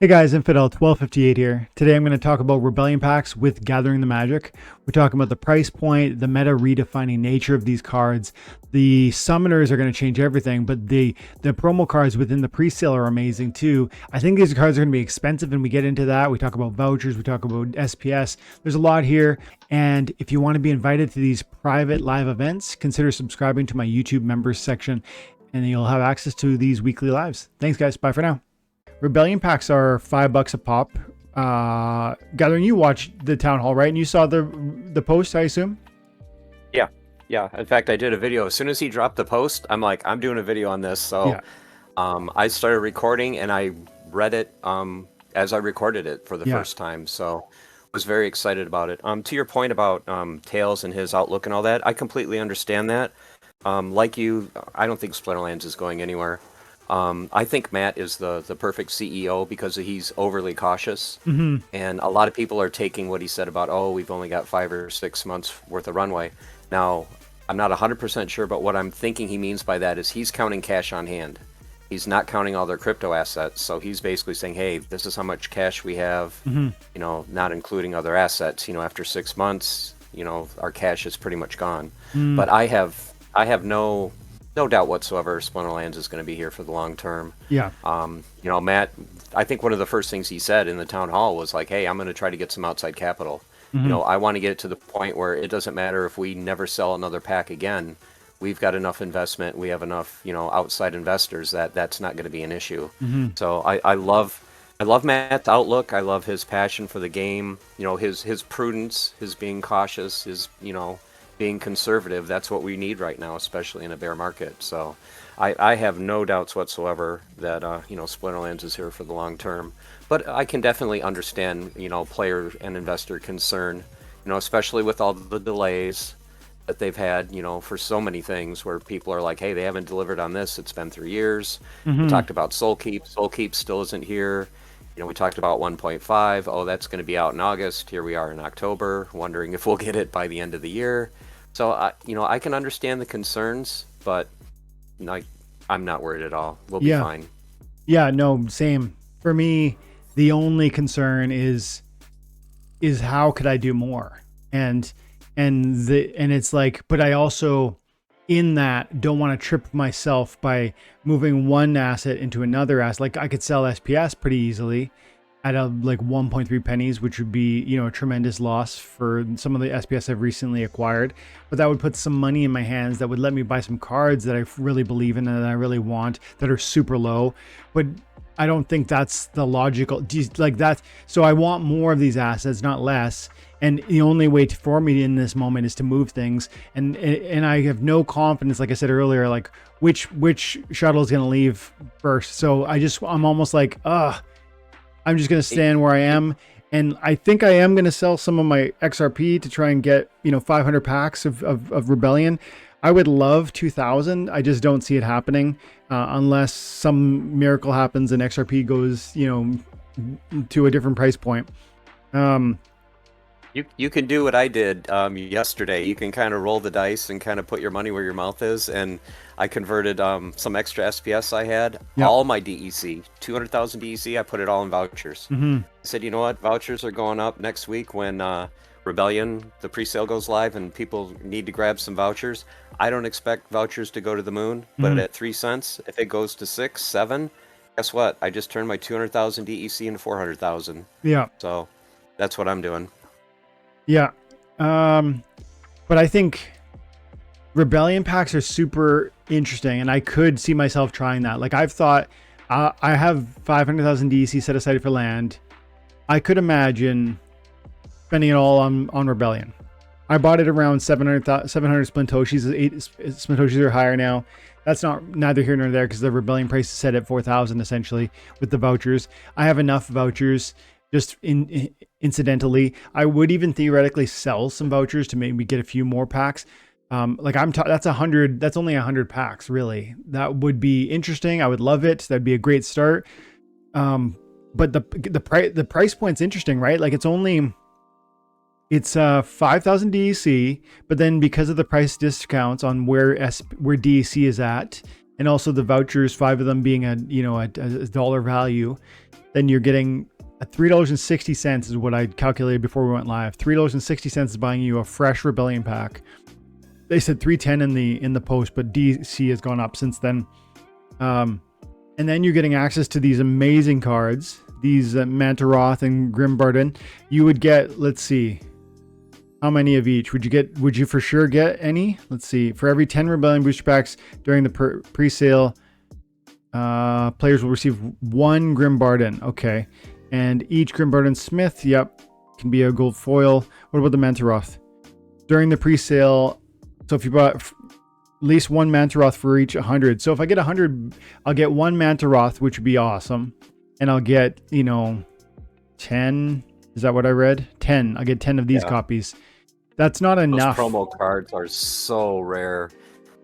Hey guys, Infidel 1258 here. Today I'm going to talk about Rebellion packs with Gathering the Magic. We're talking about the price point, the meta redefining nature of these cards. The summoners are going to change everything, but the promo cards within the pre-sale are amazing too. I think these cards are going to be expensive, and we get into that. We talk about vouchers, we talk about SPS. There's a lot here, and if you want to be invited to these private live events, consider subscribing to my YouTube members section, and you'll have access to these weekly lives. Thanks guys, bye for now. Rebellion packs are $5 a pop. Gathering, you watched the town hall, right? And you saw the post, I assume? Yeah. In fact, I did a video. As soon as he dropped the post, I'm like, I'm doing a video on this. So Yeah. I started recording and I read it as I recorded it for the first time. So I was very excited about it. To your point about Tails and his outlook and all that, I completely understand that. Like you, I don't think Splinterlands is going anywhere. I think Matt is the perfect CEO because he's overly cautious. And a lot of people are taking what he said about, oh, we've only got 5 or 6 months worth of runway. Now, I'm not 100% sure, but what I'm thinking he means by that is he's counting cash on hand. He's not counting all their crypto assets. So he's basically saying, hey, this is how much cash we have, you know, not including other assets. You know, after 6 months, you know, our cash is pretty much gone. But I have no doubt whatsoever Splinterlands is going to be here for the long term. Yeah. You know, Matt, I think one of the first things he said in the town hall was like, hey, I'm going to try to get some outside capital. You know, I want to get it to the point where it doesn't matter if we never sell another pack again. We've got enough investment. We have enough, you know, outside investors that's not going to be an issue. So I love Matt's outlook. I love his passion for the game. You know, his prudence, his being cautious, his, you know, being conservative. That's what we need right now, especially in a bear market. So I have no doubts whatsoever that you know, Splinterlands is here for the long term. But I can definitely understand, you know, player and investor concern, you know, especially with all the delays that they've had, you know, for so many things where people are like, hey, they haven't delivered on this. It's been 3 years. We talked about Soulkeep. Soulkeep still isn't here. You know, we talked about 1.5. Oh, that's going to be out in August. Here we are in October, wondering if we'll get it by the end of the year. So, you know, I can understand the concerns, but like, I'm not worried at all. We'll be fine. Yeah, no, same. For me, the only concern is how could I do more? And it's like, but I also in that don't want to trip myself by moving one asset into another asset. Like I could sell SPS pretty easily at like 1.3 pennies, which would be, you know, a tremendous loss for some of the SPS I've recently acquired. But that would put some money in my hands that would let me buy some cards that I really believe in and that I really want that are super low. But I don't think that's the logical, like that. So I want more of these assets, not less. And the only way for me in this moment is to move things. And I have no confidence, like I said earlier, like which shuttle is going to leave first. So I'm almost like, I'm just going to stand where I am. And I think I am going to sell some of my XRP to try and get, you know, 500 packs of Rebellion. I would love 2,000. I just don't see it happening unless some miracle happens and XRP goes, you know, to a different price point. You can do what I did yesterday. You can kind of roll the dice and kind of put your money where your mouth is. And I converted some extra SPS I had, all my DEC, 200,000 DEC, I put it all in vouchers. I said, you know what? Vouchers are going up next week when Rebellion, the pre-sale goes live and people need to grab some vouchers. I don't expect vouchers to go to the moon, but at 3 cents, if it goes to 6, 7, guess what? I just turned my 200,000 DEC into 400,000. Yeah. So that's what I'm doing. Yeah. But I think Rebellion packs are super interesting and I could see myself trying that. Like I've thought, I have 500,000 DEC set aside for land. I could imagine spending it all on Rebellion. I bought it around 700 Splintoshis. 8 Splintoshis are higher now. That's neither here nor there because the Rebellion price is set at 4,000 essentially with the vouchers. I have enough vouchers just incidentally. I would even theoretically sell some vouchers to maybe get a few more packs. Like that's 100. That's only 100 packs, really. That would be interesting. I would love it. That'd be a great start. But the price point's interesting, right? Like it's 5,000 DEC, but then because of the price discounts on where DEC is at, and also the vouchers, 5 of them being a dollar value, then you're getting $3.60 is what I calculated before we went live. $3.60 is buying you a fresh Rebellion pack. They said $3.10 in the post, but DC has gone up since then. And then you're getting access to these amazing cards, these Mantaroth and Grimbarden. You would get, let's see, how many of each would you get? Would you for sure get any? Let's see. For every 10 Rebellion booster packs during the pre-sale, players will receive 1 Grimbarden. Okay. And each Grimbarden Smith, yep, can be a gold foil. What about the Mantaroth? During the pre-sale, so if you bought at least 1 Mantaroth for each 100. So if I get 100, I'll get 1 Mantaroth, which would be awesome. And I'll get, 10. Is that what I read? 10. I'll get 10 of these copies. That's not enough. Those promo cards are so rare.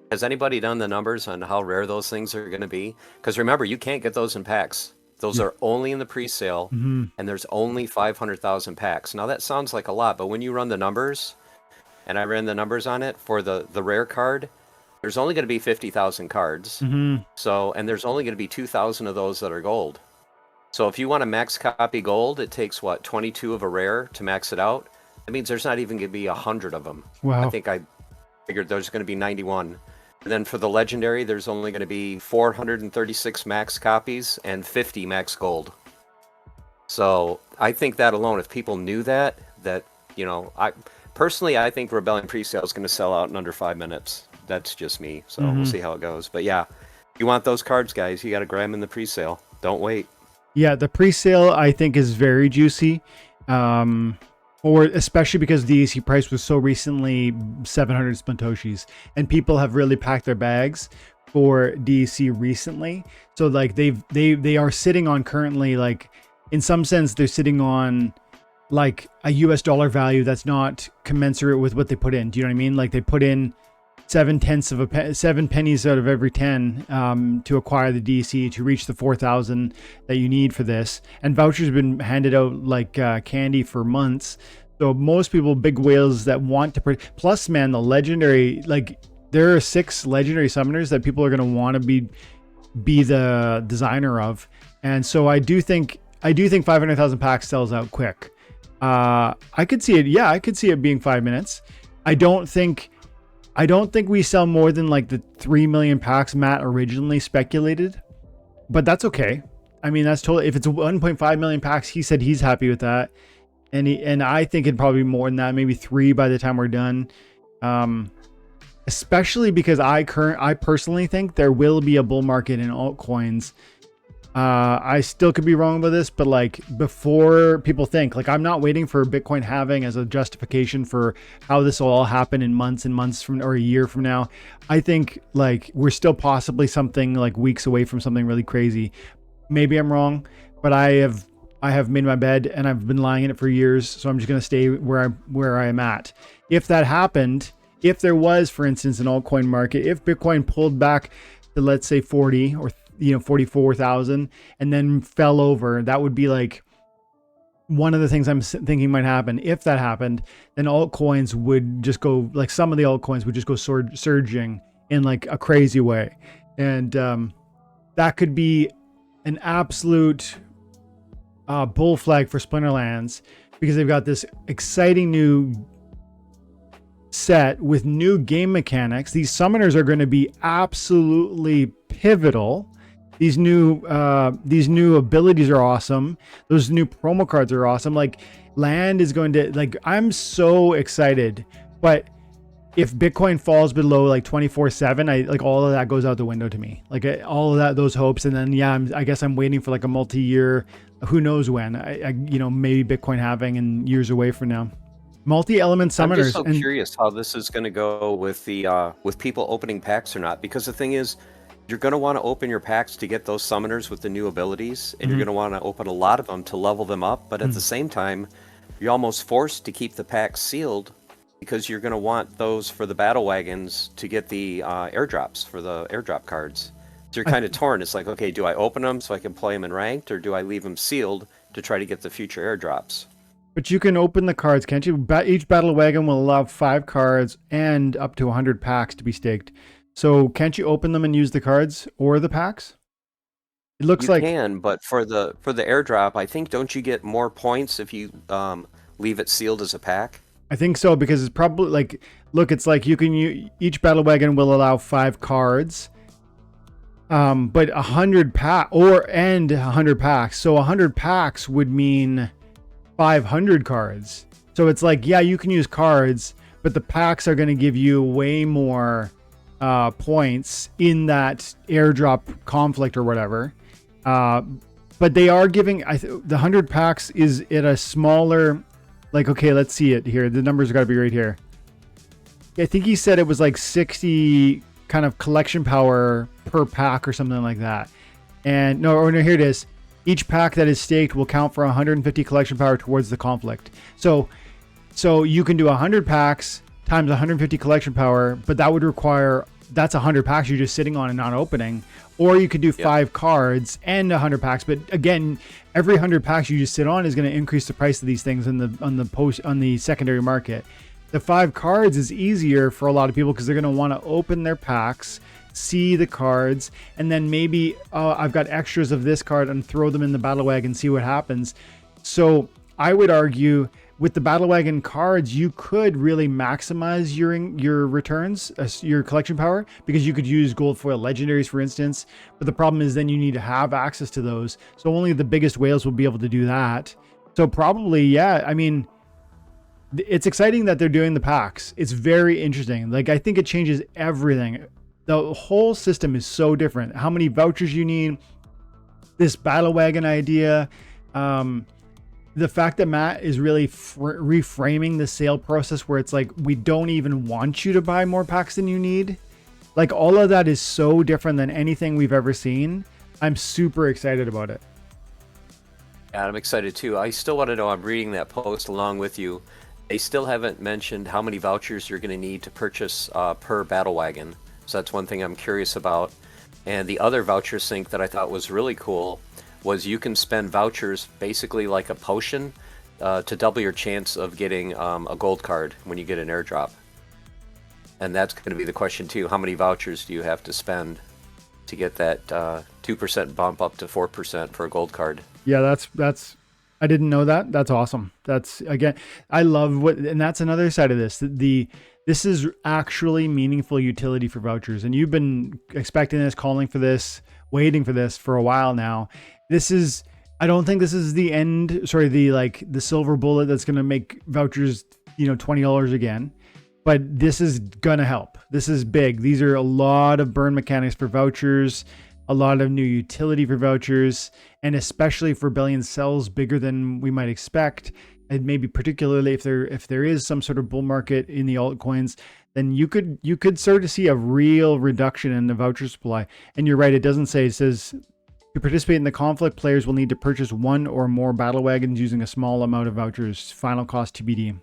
Has anybody done the numbers on how rare those things are going to be? Because remember, you can't get those in packs. Those are only in the pre-sale, and there's only 500,000 packs. Now that sounds like a lot, but when you run the numbers, and I ran the numbers on it for the rare card, there's only going to be 50,000 cards. So, and there's only going to be 2,000 of those that are gold. So if you want a max copy gold, it takes 22 of a rare to max it out. That means there's not even going to be 100 of them. Wow. I think I figured there's going to be 91. And then for the legendary, there's only going to be 436 max copies and 50 max gold. So I think that alone, if people knew that, I personally, I think Rebellion pre-sale is going to sell out in under 5 minutes. That's just me. So we'll see how it goes. But yeah, if you want those cards, guys, you got to grab them in the pre-sale. Don't wait. Yeah, the pre-sale I think is very juicy. Or especially because the EC price was so recently 700 Splintoshis, and people have really packed their bags for DEC recently. So like they are sitting on currently, like in some sense they're sitting on like a US dollar value that's not commensurate with what they put in. Do you know what I mean? Like they put in 7 pennies out of every 10 to acquire the DC to reach the 4,000 that you need for this. And vouchers have been handed out like candy for months. So most people, big whales that want to plus, man, the legendary, like there are 6 legendary summoners that people are going to want to be the designer of. And so I do think 500,000 packs sells out quick. I could see it. Yeah, I could see it being 5 minutes. I don't think we sell more than like the 3 million packs Matt originally speculated, but that's okay. I mean, that's totally, if it's 1.5 million packs, he said he's happy with that. And I think it'd probably be more than that, maybe 3 by the time we're done. Especially because I personally think there will be a bull market in altcoins. I still could be wrong about this, but like before people think, like I'm not waiting for Bitcoin halving as a justification for how this will all happen in months and months from, or a year from now. I think like we're still possibly something like weeks away from something really crazy. Maybe I'm wrong, but I have made my bed and I've been lying in it for years. So I'm just going to stay where I am at. If that happened, if there was, for instance, an altcoin market, if Bitcoin pulled back to let's say 40 or 44,000 and then fell over, that would be like one of the things I'm thinking might happen. If that happened, then altcoins would just go, like some of the altcoins would just go surging in like a crazy way. And that could be an absolute bull flag for Splinterlands, because they've got this exciting new set with new game mechanics. These summoners are going to be absolutely pivotal. These new abilities are awesome. Those new promo cards are awesome. Like land is going to, like, I'm so excited. But if Bitcoin falls below like 24/7, I like all of that goes out the window to me. Like all of that, those hopes. And then I guess I'm waiting for like a multi-year, who knows when. Maybe Bitcoin halving in years away from now. Multi-element summoners. I'm just so curious how this is going to go with the with people opening packs or not, because the thing is, you're going to want to open your packs to get those summoners with the new abilities, and you're going to want to open a lot of them to level them up. But at the same time, you're almost forced to keep the packs sealed, because you're going to want those for the battle wagons to get the airdrops for the airdrop cards. So you're kind of torn. It's like, okay, do I open them so I can play them in ranked, or do I leave them sealed to try to get the future airdrops? But you can open the cards, can't you? Each battle wagon will allow 5 cards and up to 100 packs to be staked. So can't you open them and use the cards or the packs? It looks You like, can, but for the airdrop, I think don't you get more points if you leave it sealed as a pack? I think so, because it's probably like, look, it's like each battle wagon will allow 5 cards. But 100 pack and 100 packs. So 100 packs would mean 500 cards. So it's like, yeah, you can use cards, but the packs are going to give you way more points in that airdrop conflict or whatever. But they are giving the 100 packs is at a smaller, like, okay, let's see it here. The numbers got to be right here. I think he said it was like 60 kind of collection power per pack or something like that. And no, here it is. Each pack that is staked will count for 150 collection power towards the conflict. So you can do 100 packs times 150 collection power, but that would require, that's 100 packs you're just sitting on and not opening. Or you could do 5 cards and 100 packs. But again, every 100 packs you just sit on is going to increase the price of these things on the secondary market. The 5 cards is easier for a lot of people because they're going to want to open their packs, see the cards, and then maybe, I've got extras of this card, and throw them in the battle wagon and see what happens. So I would argue with the battle wagon cards, you could really maximize your returns, your collection power, because you could use gold foil legendaries, for instance. But the problem is then you need to have access to those. So only the biggest whales will be able to do that. So probably, yeah, I mean, it's exciting that they're doing the packs. It's very interesting. Like, I think it changes everything. The whole system is so different. How many vouchers you need, this battle wagon idea, the fact that Matt is really reframing the sale process where it's like, we don't even want you to buy more packs than you need. Like, all of that is so different than anything we've ever seen. I'm super excited about it. Yeah, I'm excited too. I still want to know, I'm reading that post along with you. They still haven't mentioned how many vouchers you're going to need to purchase per battle wagon. So that's one thing I'm curious about. And the other voucher sync that I thought was really cool was you can spend vouchers basically like a potion to double your chance of getting a gold card when you get an airdrop. And that's going to be the question too. How many vouchers do you have to spend to get that 2% bump up to 4% for a gold card? Yeah, that's I didn't know that. That's awesome. That's, again, I love and that's another side of this. This is actually meaningful utility for vouchers. And you've been expecting this, calling for this, waiting for this for a while now. I don't think this is the silver bullet that's going to make vouchers, $20 again. But this is going to help. This is big. These are a lot of burn mechanics for vouchers, a lot of new utility for vouchers, and especially for billion cells, bigger than we might expect. And maybe particularly if there is some sort of bull market in the altcoins, then you could start to see a real reduction in the voucher supply. And you're right, it says to participate in the conflict, players will need to purchase 1 or more battle wagons using a small amount of vouchers. Final cost TBD.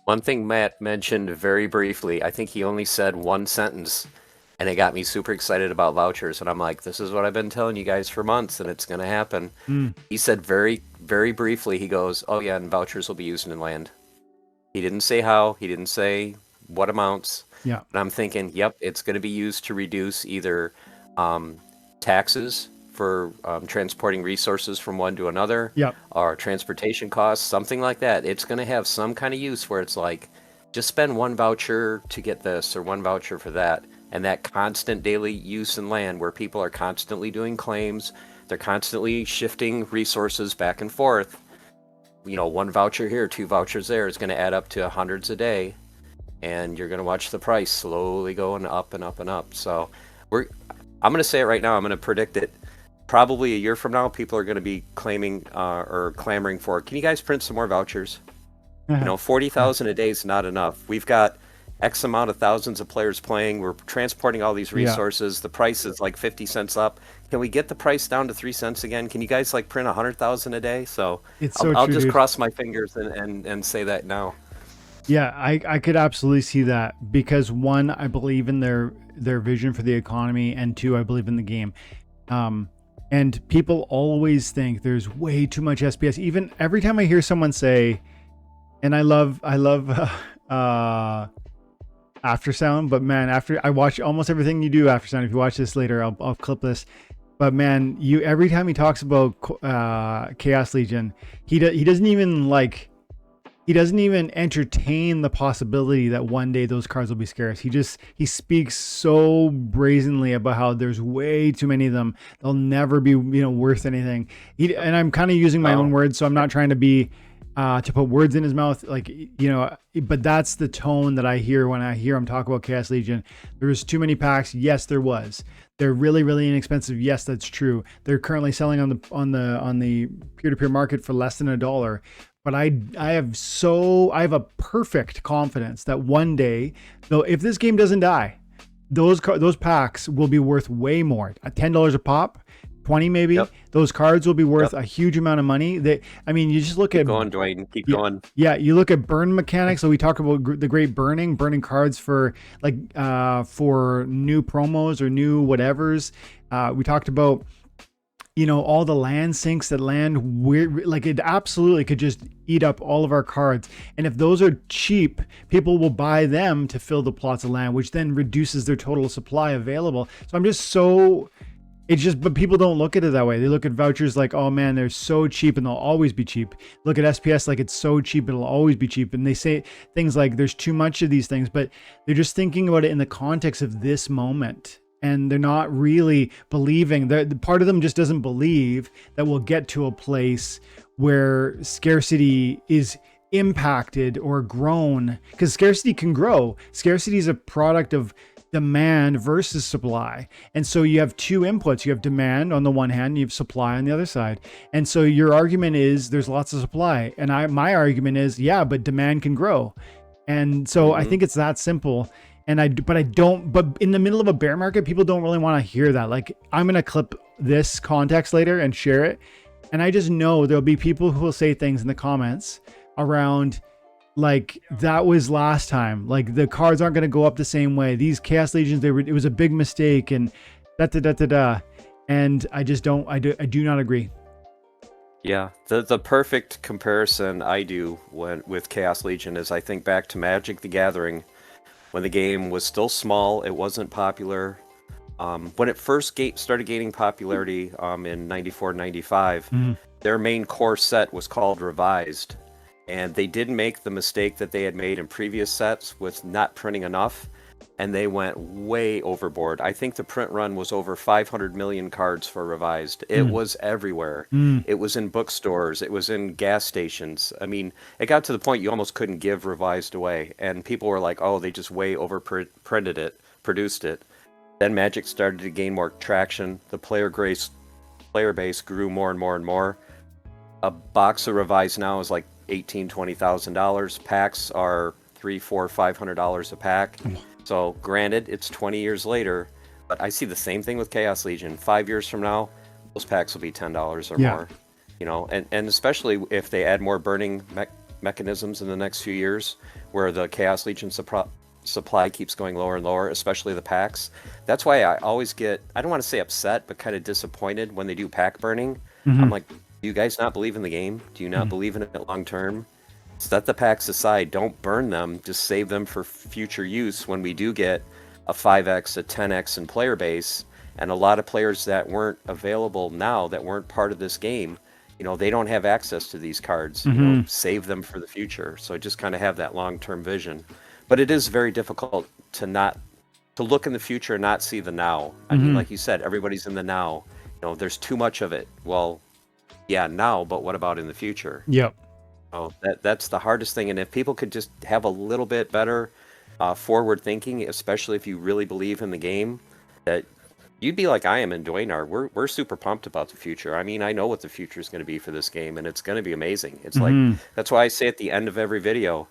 One thing Matt mentioned very briefly, I think he only said one sentence, and it got me super excited about vouchers. And I'm like, this is what I've been telling you guys for months, and it's going to happen. He said very, very briefly, he goes, oh yeah, and vouchers will be used in land. He didn't say how, he didn't say what amounts. Yeah. And I'm thinking, yep, it's going to be used to reduce either taxes for transporting resources from one to another, Yep. or transportation costs, something like that. It's going to have some kind of use where it's like, just spend 1 voucher to get this or 1 voucher for that. And that constant daily use in land where people are constantly doing claims, they're constantly shifting resources back and forth. 1 voucher here, 2 vouchers there is going to add up to hundreds a day. And you're going to watch the price slowly going up and up and up. So I'm going to say it right now. I'm going to predict it. Probably a year from now, people are going to be claiming or clamoring for, can you guys print some more vouchers? 40,000 a day is not enough. We've got X amount of thousands of players playing. We're transporting all these resources. Yeah. The price is like 50 cents up. Can we get the price down to 3 cents again? Can you guys print 100,000 a day? So I'll just cross my fingers and say that now. Yeah, I could absolutely see that because 1, I believe in their vision for the economy, and 2, I believe in the game. And people always think there's way too much SPS. Even every time I hear someone say, and I love After Sound, but man, after I watch almost everything you do After Sound. If you watch this later, I'll clip this. But man, you every time he talks about Chaos Legion, he doesn't even entertain the possibility that one day those cards will be scarce. He speaks so brazenly about how there's way too many of them. They'll never be worth anything. And I'm kind of using my own words, so I'm not trying to be to put words in his mouth, but that's the tone that I hear when I hear him talk about Chaos Legion. There was too many packs. Yes, there was. They're really, really inexpensive. Yes, that's true. They're currently selling on the peer-to-peer market for less than $1. But I have a perfect confidence that one day, though, if this game doesn't die, those packs will be worth way more. $10 a pop. 20 maybe. Yep. Those cards will be worth a huge amount of money. You just look keep going, Dwayne. Keep going. Yeah, you look at burn mechanics. So we talk about the great burning cards for for new promos or new whatevers. We talked about all the land sinks that land weird, it absolutely could just eat up all of our cards. And if those are cheap, people will buy them to fill the plots of land, which then reduces their total supply available. So but people don't look at it that way. They look at vouchers like, oh man, they're so cheap and they'll always be cheap. Look at SPS like it's so cheap, it'll always be cheap. And they say things like there's too much of these things, but they're just thinking about it in the context of this moment. And they're not really believing that part of them just doesn't believe that we'll get to a place where scarcity is impacted or grown, because scarcity can grow. Scarcity is a product of demand versus supply. And so you have two inputs. You have demand on the one hand, and you have supply on the other side. And so your argument is there's lots of supply. And my argument is, yeah, but demand can grow. And so I think it's that simple. But in the middle of a bear market, people don't really want to hear that. Like, I'm going to clip this context later and share it. And I just know there'll be people who will say things in the comments around that was last time. Like, the cards aren't going to go up the same way. These Chaos Legions, it was a big mistake, and da. And I do not agree. Yeah, the perfect comparison I do with Chaos Legion is I think back to Magic the Gathering, when the game was still small. It wasn't popular. When it first started gaining popularity in 94, 95, their main core set was called Revised. And they didn't make the mistake that they had made in previous sets with not printing enough, and they went way overboard. I think the print run was over 500 million cards for Revised. It was everywhere. It was in bookstores. It was in gas stations. I mean, it got to the point you almost couldn't give Revised away. And people were like, oh, they just way overprinted it, produced it. Then Magic started to gain more traction. The player base grew more and more and more. A box of Revised now is like $18,000-$20,000. Packs are $300-$500 a pack. So granted, it's 20 years later, but I see the same thing with Chaos Legion. 5 years from now, those packs will be $10 or more. And especially if they add more burning mechanisms in the next few years, where the Chaos Legion supply keeps going lower and lower, especially the packs. That's why I always get, I don't want to say upset, but kind of disappointed when they do pack burning. I'm like, do you guys not believe in the game? Do you not believe in it long term? Set the packs aside. Don't burn them. Just save them for future use when we do get a 5x, a 10x in player base. And a lot of players that weren't available now, that weren't part of this game, they don't have access to these cards. Save them for the future. So just kind of have that long-term vision. But it is very difficult to look in the future and not see the now. I mean, like you said, everybody's in the now. There's too much of it. Well, yeah, now, but what about in the future? Yep. Oh, that's the hardest thing. And if people could just have a little bit better forward thinking, especially if you really believe in the game, that you'd be like I am and Dwayne are. We're super pumped about the future. I mean, I know what the future is going to be for this game, and it's going to be amazing. It's like, that's why I say at the end of every video,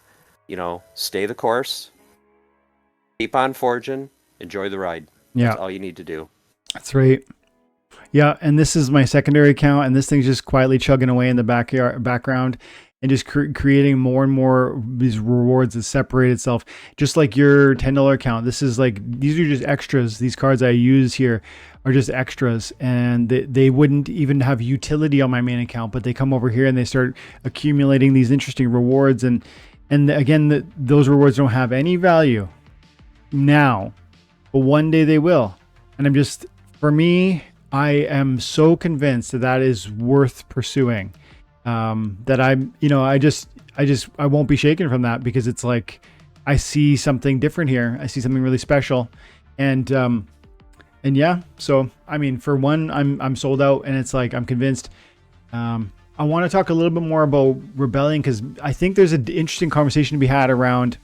stay the course, keep on forging, enjoy the ride. Yeah. That's all you need to do. That's right. Yeah, and this is my secondary account, and this thing's just quietly chugging away in the background and just creating more and more these rewards that separate itself. Just like your $10 account, these are just extras. These cards I use here are just extras, and they wouldn't even have utility on my main account, but they come over here and they start accumulating these interesting rewards. And again, those rewards don't have any value now, but one day they will. And for me, I am so convinced that that is worth pursuing. That I won't be shaken from that, because it's like, I see something different here. I see something really special. And yeah, so, I mean, for one, I'm sold out, and it's like, I'm convinced. I want to talk a little bit more about Rebellion, because I think there's an interesting conversation to be had around.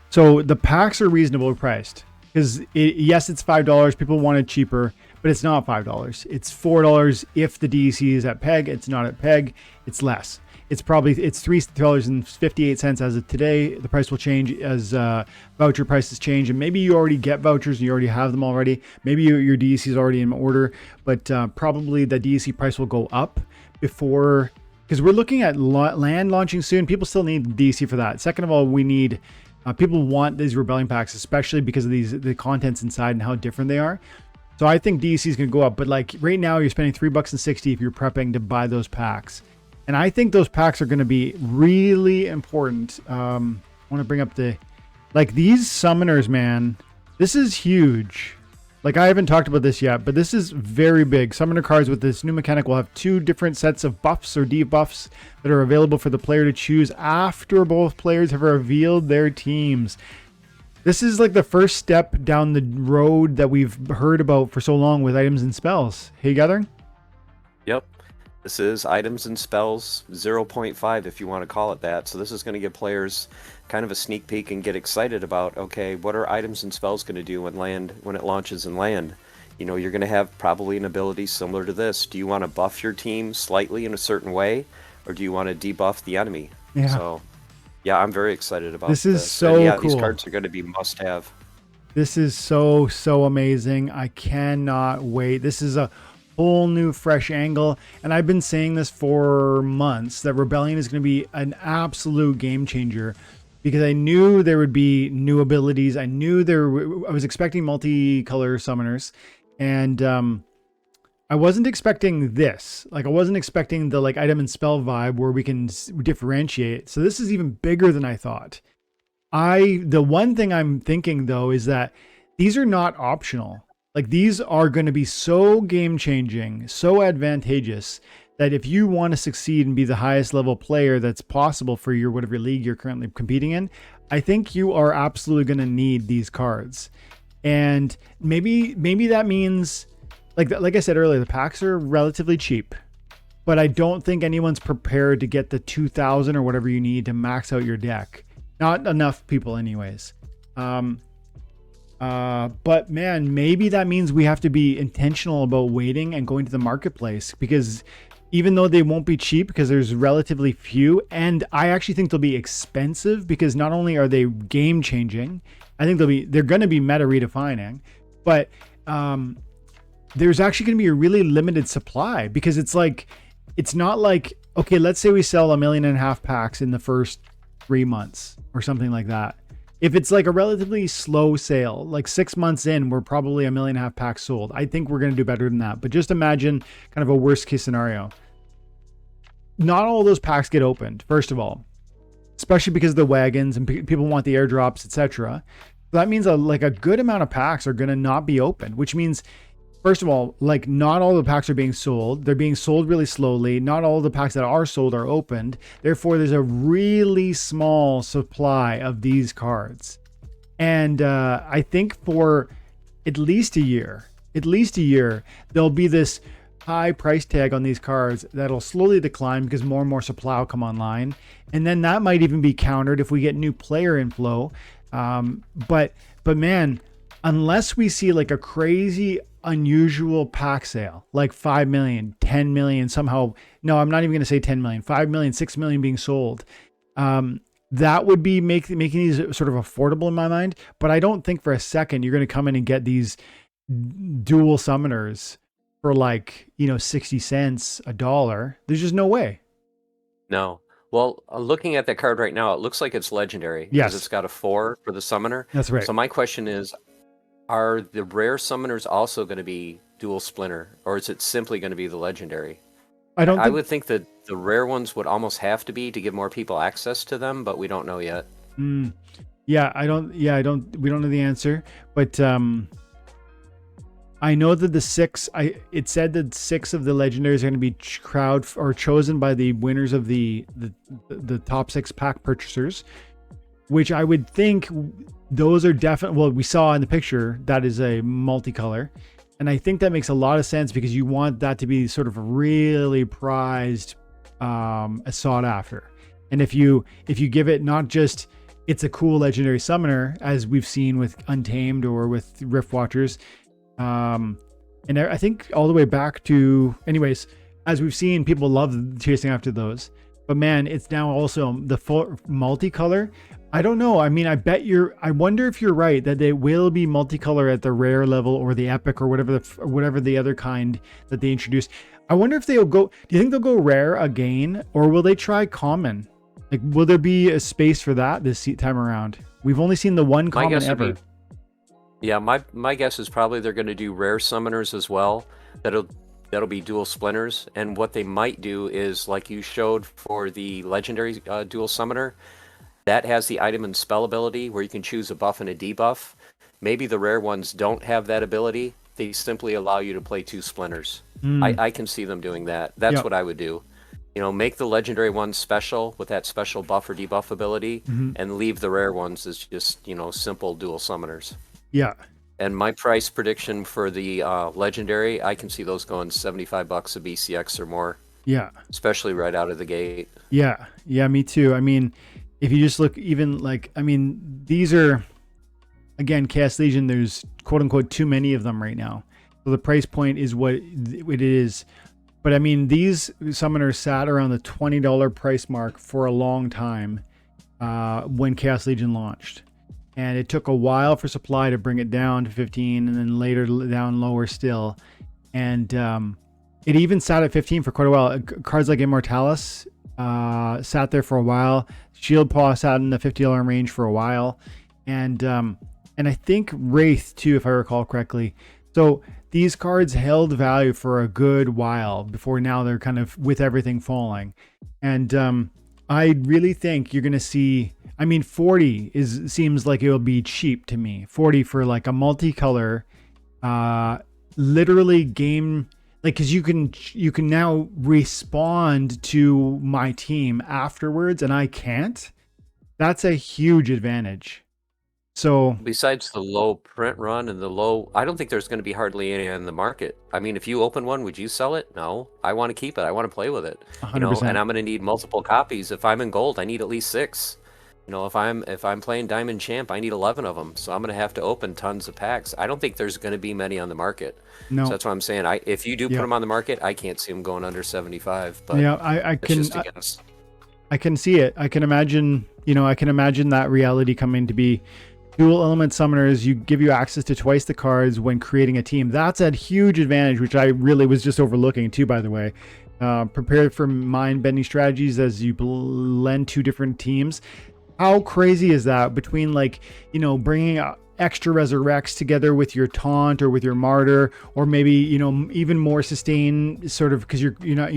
So the packs are reasonably priced, because yes, it's $5. People want it cheaper, but it's not $5. It's $4 if the DEC is at peg. It's not at peg. It's less. It's $3.58 as of today. The price will change as voucher prices change, and maybe you already get vouchers and you already have them already. Maybe your DEC is already in order, but probably the DEC price will go up before, because we're looking at land launching soon. People still need DEC for that. Second of all, we need people want these Rebellion packs, especially because of the contents inside and how different they are. So I think DEC is going to go up, but like right now, you're spending $3.60 if you're prepping to buy those packs. And I think those packs are going to be really important. I want to bring up these summoners, man. This is huge. Like, I haven't talked about this yet, but this is very big. Summoner cards with this new mechanic will have 2 different sets of buffs or debuffs that are available for the player to choose after both players have revealed their teams. This is like the first step down the road that we've heard about for so long with items and spells. Hey, Gathering? Yep. This is items and spells 0.5, if you want to call it that. So this is going to give players kind of a sneak peek and get excited about, okay, what are items and spells going to do when it launches in land? You know, you're going to have probably an ability similar to this. Do you want to buff your team slightly in a certain way, or do you want to debuff the enemy? Yeah. So, yeah, I'm very excited about this. Is so and yeah, cool. These cards are going to be must-have. This is so amazing. I cannot wait. This is a whole new fresh angle, and I've been saying this for months, that Rebellion is going to be an absolute game changer, because I knew there would be new abilities. I was expecting multicolor summoners, and I wasn't expecting this. Like, I wasn't expecting the like item and spell vibe where we can differentiate. So this is even bigger than I thought. The one thing I'm thinking though is that these are not optional. Like, these are going to be so game-changing, so advantageous, that if you want to succeed and be the highest level player that's possible for your whatever league you're currently competing in, I think you are absolutely going to need these cards. And maybe that means, like I said earlier, the packs are relatively cheap, but I don't think anyone's prepared to get the 2,000 or whatever you need to max out your deck. Not enough people anyways. But man, maybe that means we have to be intentional about waiting and going to the marketplace, because even though they won't be cheap because there's relatively few, and I actually think they'll be expensive, because not only are they game changing, I think they're going to be meta redefining, but there's actually going to be a really limited supply, because it's not like, okay, let's say we sell 1.5 million packs in the first 3 months or something like that. If it's like a relatively slow sale, like 6 months in, we're probably 1.5 million packs sold. I think we're going to do better than that. But just imagine kind of a worst case scenario. Not all those packs get opened, first of all, especially because of the wagons and people want the airdrops, etc. That means a good amount of packs are going to not be opened, which means, first of all, like, not all the packs are being sold. They're being sold really slowly. Not all the packs that are sold are opened. Therefore, there's a really small supply of these cards. And I think for at least a year, there'll be this high price tag on these cards that'll slowly decline because more and more supply will come online. And then that might even be countered if we get new player inflow. But man, unless we see like a crazy unusual pack sale, like 5 million, 10 million somehow. No, I'm not even going to say 10 million, 5 million, 6 million being sold. That would be making these sort of affordable in my mind. But I don't think for a second you're going to come in and get these dual summoners for 60 cents, $1. There's just no way. No. Well, looking at that card right now, it looks like it's legendary. Yes. Because it's got a 4 for the summoner. That's right. So my question is, are the rare summoners also going to be dual splinter, or is it simply going to be the legendary? I would think that the rare ones would almost have to be to give more people access to them, but we don't know yet. Yeah, I don't. Yeah, I don't. We don't know the answer, but I know that the six. It said that 6 of the legendaries are going to be crowd or chosen by the winners of the top 6 pack purchasers, which I would think those are definitely. Well, we saw in the picture that is a multicolor, and I think that makes a lot of sense because you want that to be sort of really prized, sought after. And if you give it not just it's a cool legendary summoner as we've seen with Untamed or with Rift Watchers, and I think all the way back to, anyways, as we've seen, people love chasing after those. But man, it's now also the full multicolor. I don't know. I mean, I wonder if you're right that they will be multicolor at the rare level or the epic or whatever the other kind that they introduced. I wonder if they'll go. Do you think they'll go rare again, or will they try common? Like, will there be a space for that this time around? We've only seen the one common ever. Yeah, my guess is probably they're going to do rare summoners as well. That'll be dual splinters, and what they might do is like you showed for the legendary dual summoner, that has the item and spell ability where you can choose a buff and a debuff. Maybe the rare ones don't have that ability. They simply allow you to play 2 splinters. I can see them doing that. That's what I would do. You know, make the legendary ones special with that special buff or debuff ability, and leave the rare ones as just, you know, simple dual summoners. Yeah. And my price prediction for the legendary, I can see those going $75 a BCX or more. Yeah. Especially right out of the gate. Yeah. Yeah, me too. I mean, if you just look even like, I mean, these are, again, Chaos Legion, there's quote unquote too many of them right now. So the price point is what it is. But I mean, these summoners sat around the $20 price mark for a long time when Chaos Legion launched. And it took a while for supply to bring it down to 15 and then later down lower still. And it even sat at 15 for quite a while. Cards like Immortalis sat there for a while. Shield Paw sat in the $50 range for a while. And I think Wraith too, if I recall correctly. So these cards held value for a good while before now they're kind of with everything falling. And I really think you're going to see, I mean, 40 seems like it will be cheap to me. 40 for like a multicolor, literally game, like, because you can now respond to my team afterwards, and I can't. That's a huge advantage. So besides the low print run and the low, I don't think there's going to be hardly any in the market. I mean, if you open one, would you sell it? No, I want to keep it. I want to play with it. 100%. You know, and I'm going to need multiple copies. If I'm in gold, I need at least 6. You know, if I'm playing Diamond Champ, I need 11 of them. So I'm going to have to open tons of packs. I don't think there's going to be many on the market. No. So that's what I'm saying. If you do put them on the market, I can't see them going under 75. But yeah, I can see it. I can imagine, that reality coming to be. Dual element summoners give you access to twice the cards when creating a team. That's a huge advantage, which I really was just overlooking too, by the way. Prepared for mind-bending strategies as you blend 2 different teams. How crazy is that? Between bringing extra resurrects together with your taunt or with your martyr, or maybe even more sustain, sort of, because you're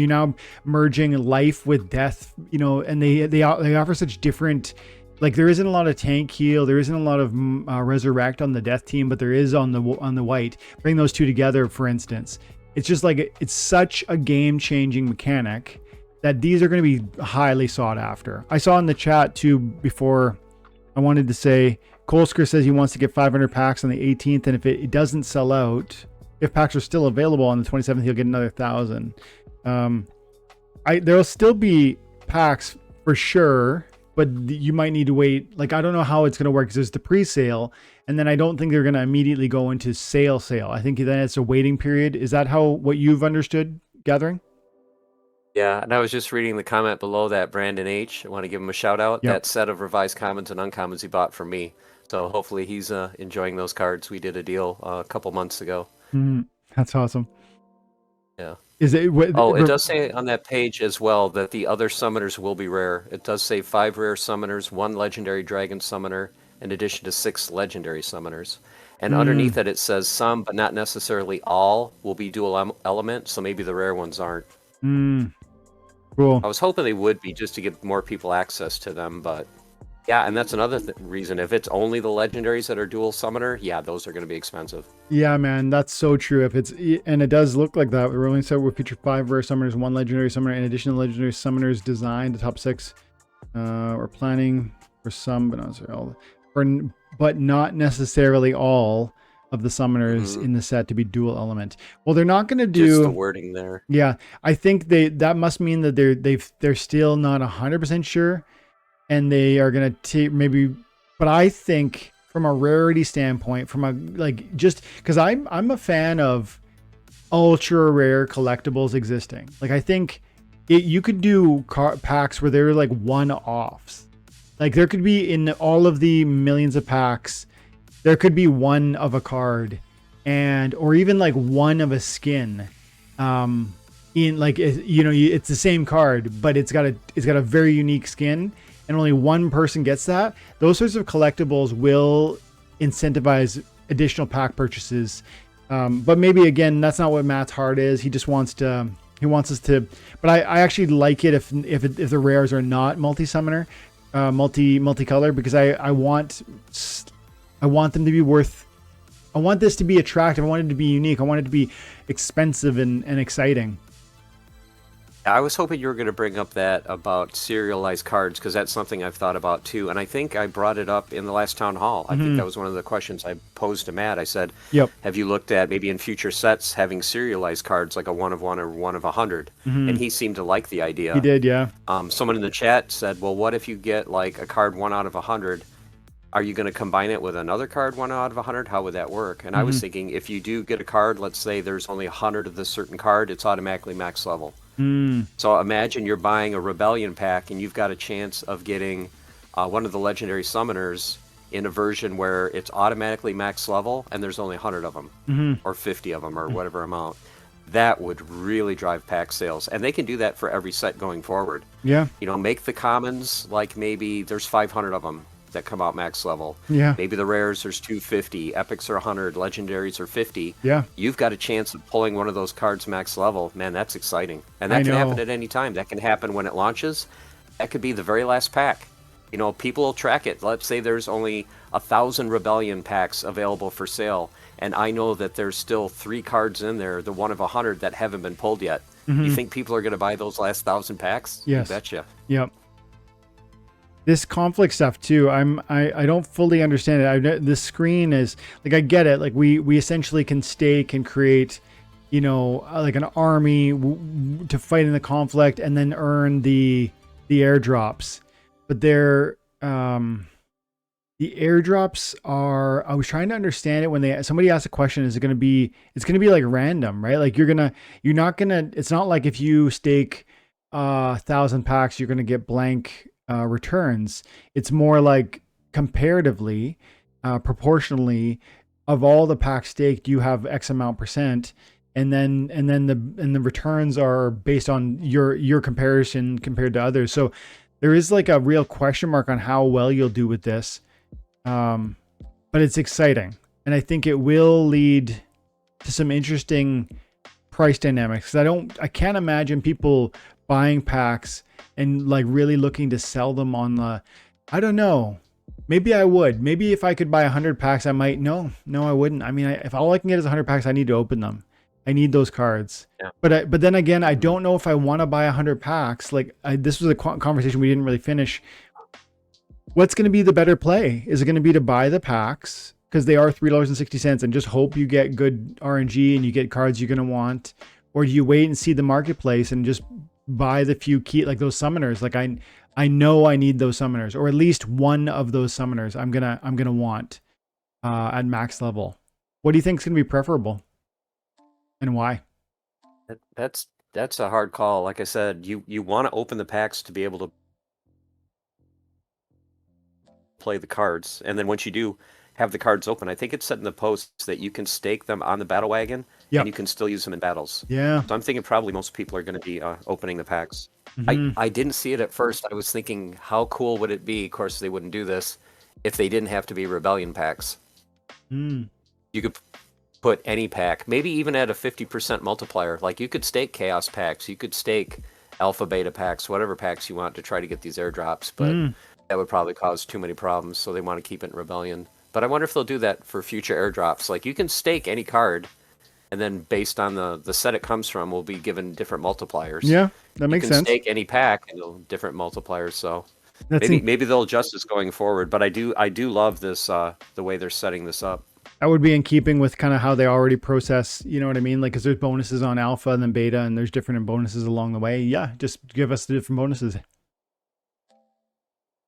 now merging life with death. And they offer such different. Like, there isn't a lot of tank heal, there isn't a lot of resurrect on the death team, but there is on the white. Bring those 2 together, for instance. It's just like, it's such a game-changing mechanic that these are going to be highly sought after. I saw in the chat too before, I wanted to say, Kolsker says he wants to get 500 packs on the 18th, and if it doesn't sell out, if packs are still available on the 27th, he'll get another 1,000. There'll still be packs for sure, but you might need to wait. Like, I don't know how it's going to work because there's the pre-sale, and then I don't think they're going to immediately go into sale. I think then it's a waiting period. Is that what you've understood, Gathering? Yeah, and I was just reading the comment below that, Brandon H. I want to give him a shout out. Yep. That set of revised commons and uncommons he bought from me. So hopefully he's enjoying those cards. We did a deal a couple months ago. That's awesome. Yeah. Is it? It does say on that page as well that the other summoners will be rare. It does say 5 rare summoners, 1 legendary dragon summoner, in addition to 6 legendary summoners. And underneath it says some, but not necessarily all, will be dual element. So maybe the rare ones aren't. Cool. I was hoping they would be just to give more people access to them, but Yeah, and that's another reason. If it's only the legendaries that are dual summoner, yeah, those are going to be expensive. Yeah, man, that's so true. If it's and it does look like that. The rolling set will feature 5 rare summoners, 1 legendary summoner. In addition to legendary summoners designed, the top 6 we're planning for some, but not necessarily all. But not necessarily all of the summoners in the set to be dual element. Well, they're not going to do Just the wording there. Yeah, I think that must mean that they're still not 100% sure, and they are going to take maybe. But I think from a rarity standpoint, from a like just because I'm a fan of ultra rare collectibles existing. Like I think you could do packs where they're like one-offs. Like there could be in all of the millions of packs, there could be one of a card, and or even like one of a skin. In like it's the same card, but it's got a very unique skin, and only one person gets that. Those sorts of collectibles will incentivize additional pack purchases. But maybe again, that's not what Matt's heart is. He just wants us to. But I actually like it if the rares are not multi-summoner, multicolor, because I want them to be worth. I want this to be attractive. I want it to be unique. I want it to be expensive and exciting. I was hoping you were going to bring up that about serialized cards, because that's something I've thought about too. And I think I brought it up in the last town hall. I think that was one of the questions I posed to Matt. I said, Yep. have you looked at maybe in future sets having serialized cards like a 1 of 1 or 1 of 100? And he seemed to like the idea. He did, yeah. Someone in the chat said, well, what if you get like a card 1 out of 100? Are you going to combine it with another card 1 out of 100? How would that work? And I was thinking, if you do get a card, let's say there's only 100 of this certain card, it's automatically max level. So imagine you're buying a Rebellion pack and you've got a chance of getting one of the legendary summoners in a version where it's automatically max level and there's only 100 of them or 50 of them or whatever amount. That would really drive pack sales. And they can do that for every set going forward. Yeah. Make the commons like maybe there's 500 of them that come out max level. Yeah. Maybe the rares there's 250, epics are 100, legendaries are 50. Yeah. You've got a chance of pulling one of those cards max level. Man, that's exciting. And that can happen at any time. That can happen when it launches. That could be the very last pack. People will track it. Let's say there's only 1,000 Rebellion packs available for sale, and I know that there's still 3 cards in there, the 1 of 100 that haven't been pulled yet. You think people are going to buy those last 1,000 packs? Yes. You betcha. Yep. This conflict stuff too, I don't fully understand it. This screen is like, I get it. Like we essentially can stake and create, like an army to fight in the conflict and then earn the airdrops. But the airdrops are, I was trying to understand it when somebody asked a question, it's going to be like random, right? Like it's not like if you stake 1,000 packs, you're going to get blank returns. It's more like comparatively, proportionally, of all the packs staked, you have X amount percent, and then the returns are based on your comparison compared to others. So there is like a real question mark on how well you'll do with this, but it's exciting, and I think it will lead to some interesting price dynamics. I can't imagine people buying packs and like really looking to sell them on the, I don't know. Maybe I would. Maybe if I could buy 100 packs, I might. No, I wouldn't. I mean, if all I can get is 100 packs, I need to open them. I need those cards. Yeah. But then again, I don't know if I want to buy 100 packs. Like this was a conversation we didn't really finish. What's going to be the better play? Is it going to be to buy the packs because they are $3.60 and just hope you get good RNG and you get cards you're going to want, or do you wait and see the marketplace and just buy the few key, like those summoners? Like I know I need those summoners, or at least one of those summoners I'm gonna want at max level. What do you think is gonna be preferable, and why? That's a hard call. Like I said, you want to open the packs to be able to play the cards, and then once you do have the cards open, I think it's said in the posts that you can stake them on the battle wagon, and you can still use them in battles. Yeah. So I'm thinking probably most people are going to be opening the packs. I didn't see it at first. I was thinking, how cool would it be? Of course, they wouldn't do this if they didn't have to be Rebellion packs. You could put any pack, maybe even at a 50% multiplier. Like you could stake Chaos packs, you could stake Alpha Beta packs, whatever packs you want to try to get these airdrops. But That would probably cause too many problems, so they want to keep it in Rebellion. But I wonder if they'll do that for future airdrops. Like, you can stake any card, and then based on the set it comes from, will be given different multipliers. Yeah, that makes sense. You can stake any pack, and different multipliers, so... That's maybe they'll adjust this going forward, but I do love this the way they're setting this up. That would be in keeping with kind of how they already process, you know what I mean? Like, because there's bonuses on alpha and then beta, and there's different bonuses along the way. Yeah, just give us the different bonuses.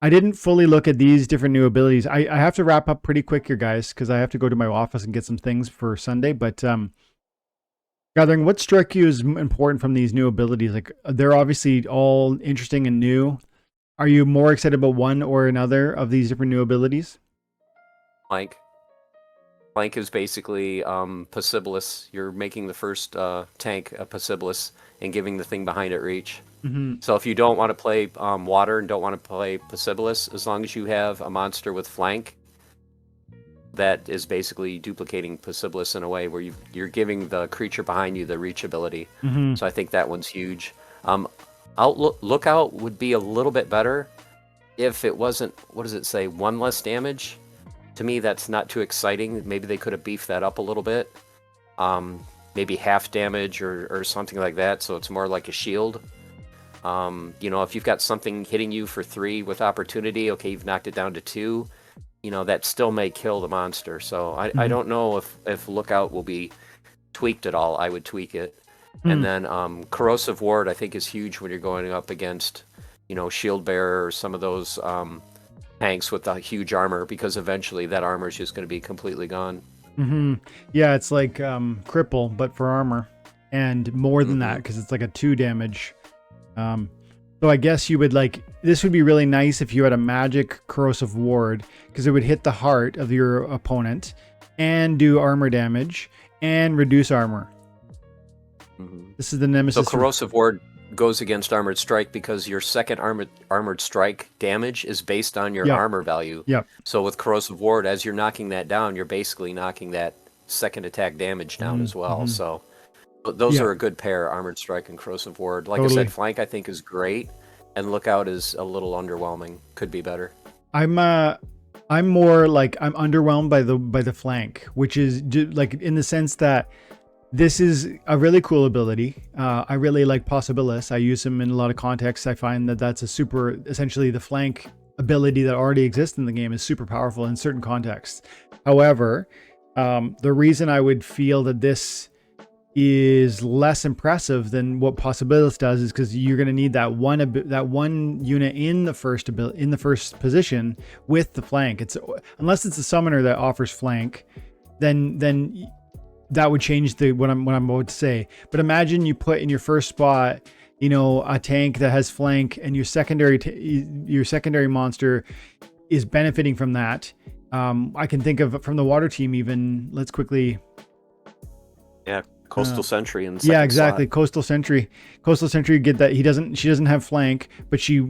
I didn't fully look at these different new abilities. I have to wrap up pretty quick here, guys, because I have to go to my office and get some things for Sunday. But Gathering, what struck you as important from these new abilities? Like, they're obviously all interesting and new. Are you more excited about one or another of these different new abilities? Flank is basically Possibilis. You're making the first tank a Possibilis and giving the thing behind it reach. Mm-hmm. So if you don't want to play water and don't want to play Possibilis, as long as you have a monster with flank, that is basically duplicating Possibilis in a way where you're giving the creature behind you the reach ability. Mm-hmm. So I think that one's huge. Lookout would be a little bit better if it wasn't, what does it say, 1 less damage? To me, that's not too exciting. Maybe they could have beefed that up a little bit. Maybe half damage or something like that, so it's more like a shield. If you've got something hitting you for 3 with opportunity, okay, you've knocked it down to 2, that still may kill the monster. So I don't know if Lookout will be tweaked at all. I would tweak it. And then Corrosive Ward, I think, is huge when you're going up against, Shield Bearer or some of those tanks with the huge armor, because eventually that armor is just going to be completely gone. Mm-hmm. Yeah, it's like Cripple, but for armor. And more than that, because it's like a 2 damage. So I guess you would this would be really nice if you had a magic Corrosive Ward, because it would hit the heart of your opponent and do armor damage and reduce armor. This is the nemesis. So Corrosive Ward goes against Armored Strike because your second armored strike damage is based on your armor value. Yep. So with Corrosive Ward, as you're knocking that down, you're basically knocking that second attack damage down as well. So those are a good pair, Armored Strike and Corrosive Ward. Like I said, Flank I think is great, and Lookout is a little underwhelming. Could be better. I'm more like I'm underwhelmed by the Flank, which is like in the sense that this is a really cool ability. I really like Possibilis. I use him in a lot of contexts. I find that that's essentially the flank ability that already exists in the game is super powerful in certain contexts. However, the reason I would feel that this is less impressive than what Possibilis does is because you're going to need that one unit in the first position with the flank. Unless it's a summoner that offers flank, then that would change what I'm about to say. But imagine you put in your first spot, a tank that has flank, and your secondary monster is benefiting from that. I can think of from the water team even. Let's quickly. Yeah, Coastal Sentry in the second exactly. slot. Coastal Sentry get that. She doesn't have flank, but she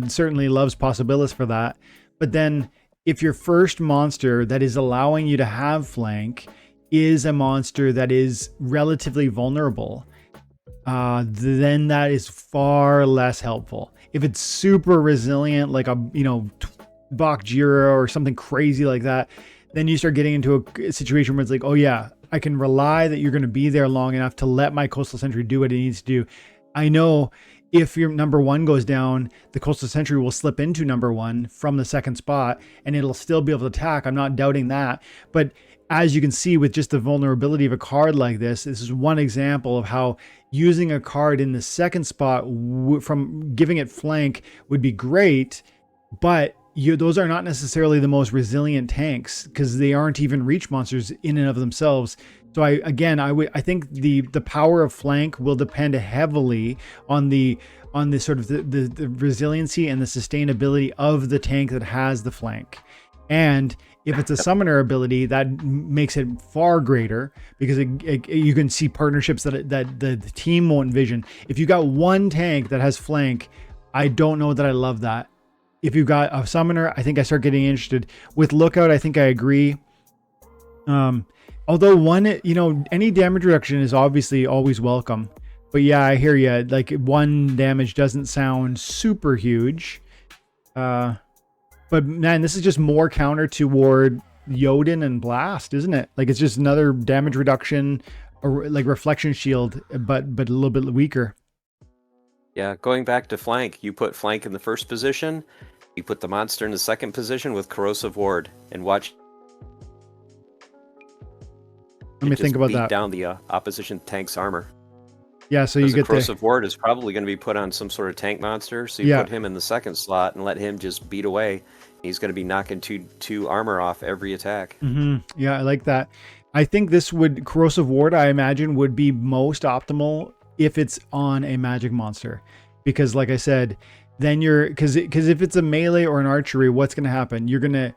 certainly loves Possibilis for that. But then if your first monster that is allowing you to have flank is a monster that is relatively vulnerable, then that is far less helpful. If it's super resilient, like a Bakjira or something crazy like that, then you start getting into a situation where it's like, oh yeah, I can rely that you're going to be there long enough to let my Coastal Sentry do what it needs to do. I know if your number 1 goes down, the Coastal Sentry will slip into number 1 from the second spot, and it'll still be able to attack. I'm not doubting that, but as you can see with just the vulnerability of a card like this is one example of how using a card in the second spot from giving it flank would be great, but those are not necessarily the most resilient tanks because they aren't even reach monsters in and of themselves. So I think the power of flank will depend heavily on the sort of the resiliency and the sustainability of the tank that has the flank. And if it's a summoner ability, that makes it far greater because you can see partnerships that the team won't envision. If you got one tank that has flank, I don't know that I love that. If you've got a summoner, I think I start getting interested. With Lookout, I think I agree. Although any damage reduction is obviously always welcome. But yeah, I hear you. Like 1 damage doesn't sound super huge. But man, this is just more counter toward Jotun and Blast, isn't it? Like it's just another damage reduction, or like reflection shield, but a little bit weaker. Yeah, going back to flank, you put flank in the first position, you put the monster in the second position with corrosive ward, and watch. Let me think about beat that. Down the opposition tank's armor. Yeah, so you get the corrosive ward is probably going to be put on some sort of tank monster, so you put him in the second slot and let him just beat away. He's going to be knocking two armor off every attack. Yeah, I like that. I think this would corrosive ward, I imagine, would be most optimal if it's on a magic monster, because like I said, then because if it's a melee or an archery, what's going to happen? You're gonna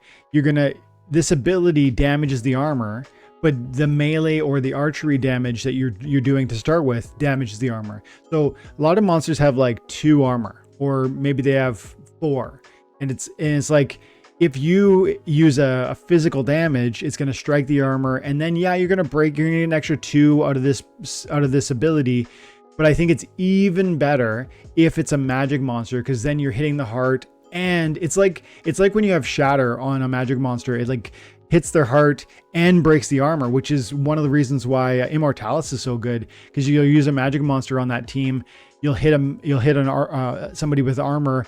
this ability damages the armor, but the melee or the archery damage that you're doing to start with damages the armor. So a lot of monsters have like 2 armor, or maybe they have 4, and it's like, if you use a physical damage, it's going to strike the armor, and then you're going to get an extra 2 out of this ability. But I think it's even better if it's a magic monster, because then you're hitting the heart, and it's like when you have shatter on a magic monster, it like hits their heart and breaks the armor, which is one of the reasons why Immortalis is so good, because you'll use a magic monster on that team, you'll hit somebody with armor,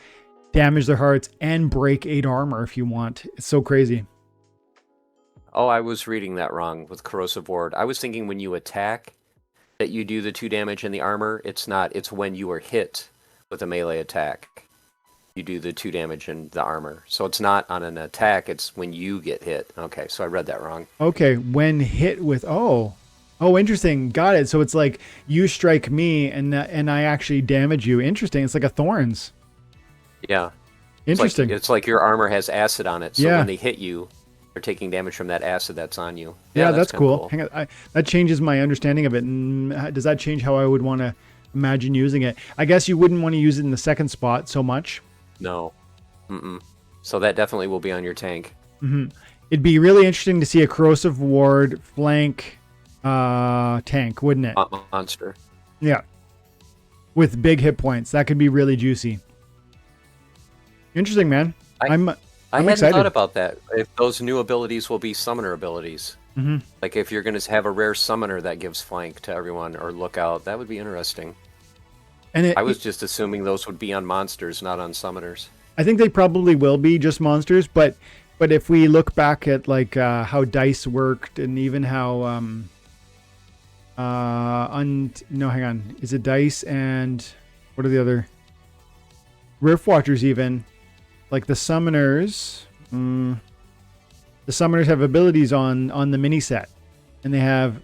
damage their hearts, and break 8 armor if you want. It's so crazy. Oh, I was reading that wrong with corrosive ward. I was thinking when you attack that you do the 2 damage in the armor. It's not. It's when you are hit with a melee attack, you do the 2 damage in the armor. So it's not on an attack. It's when you get hit. Okay, so I read that wrong. Okay, when hit with oh, interesting. Got it. So it's like you strike me and I actually damage you. Interesting. It's like a thorns. Yeah. Interesting. It's like your armor has acid on it. So Yeah. when they hit you, they're taking damage from that acid that's on you. Yeah, that's kinda cool. Hang on, that changes my understanding of it. And does that change how I would want to imagine using it? I guess you wouldn't want to use it in the second spot so much. No. So that definitely will be on your tank. It'd be really interesting to see a corrosive ward flank tank, wouldn't it? Monster. Yeah. With big hit points. That could be really juicy. Interesting, man. I'm I hadn't excited. thought about that. If those new abilities will be summoner abilities. Like if you're going to have a rare summoner that gives flank to everyone or lookout, that would be interesting. And I was just assuming those would be on monsters, not on summoners. I think they probably will be just monsters, but if we look back at like how dice worked, and even how no, hang on, is it dice and what are the other Rift Watchers? Even like the summoners, the summoners have abilities on the mini set, and they have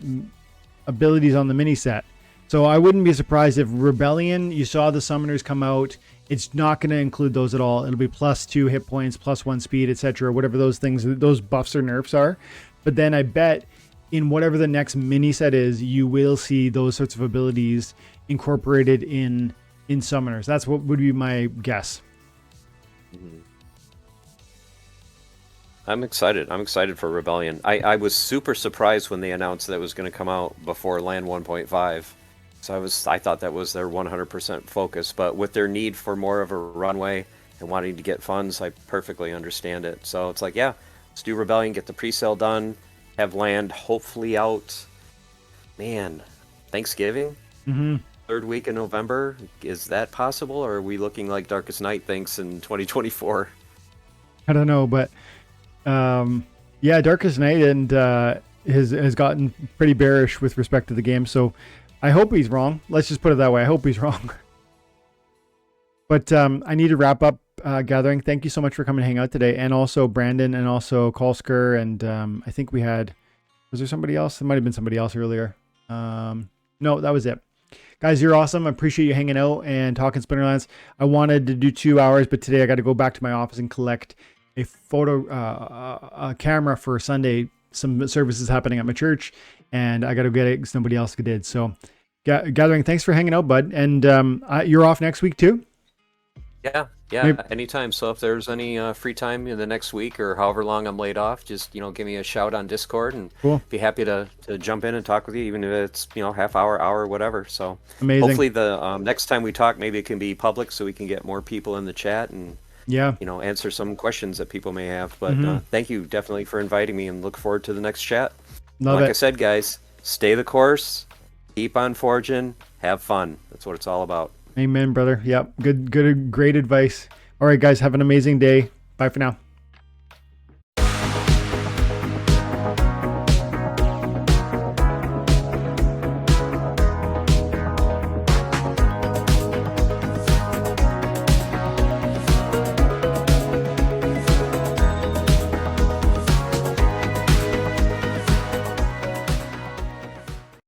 abilities on the mini set. So I wouldn't be surprised if Rebellion, you saw the summoners come out. It's not going to include those at all. It'll be +2 hit points, +1 speed, etc. Whatever those things, those buffs or nerfs are. But then I bet in whatever the next mini set is, you will see those sorts of abilities incorporated in summoners. That's what would be my guess. I'm excited. I'm excited for Rebellion. I was super surprised when they announced that it was going to come out before Land 1.5. So I thought that was their 100% focus. But with their need for more of a runway and wanting to get funds, I perfectly understand it. So it's like, yeah, let's do Rebellion, get the pre-sale done, have Land hopefully out. Man, Thanksgiving? 3rd week in November? Is that possible? Or are we looking like Darkest Night thinks in 2024? I don't know, but yeah, Darkest Night and has gotten pretty bearish with respect to the game. So I hope he's wrong. Let's just put it that way. I hope he's wrong. But I need to wrap up gathering. Thank you so much for coming to hang out today. And also Brandon and also Kolsker. And I think was there somebody else? There might have been somebody else earlier. No, that was it. Guys, you're awesome. I appreciate you hanging out and talking Splinterlands. I wanted to do 2 hours, but today I got to go back to my office and collect a a camera for Sunday. Some services happening at my church, and I got to get it because nobody else did. So, Gathering, thanks for hanging out, bud. And you're off next week too? Yeah, anytime. So if there's any free time in the next week or however long I'm laid off, just give me a shout on Discord, and be happy to jump in and talk with you, even if it's half hour, whatever. So amazing. Hopefully the next time we talk, maybe it can be public so we can get more people in the chat and Yeah. answer some questions that people may have. But Mm-hmm. thank you definitely for inviting me, and look forward to the next chat. Love Like I it. said, guys, stay the course, keep on forging, have fun. That's what it's all about. Amen, brother. Yep. Good, great advice. All right, guys, have an amazing day. Bye for now.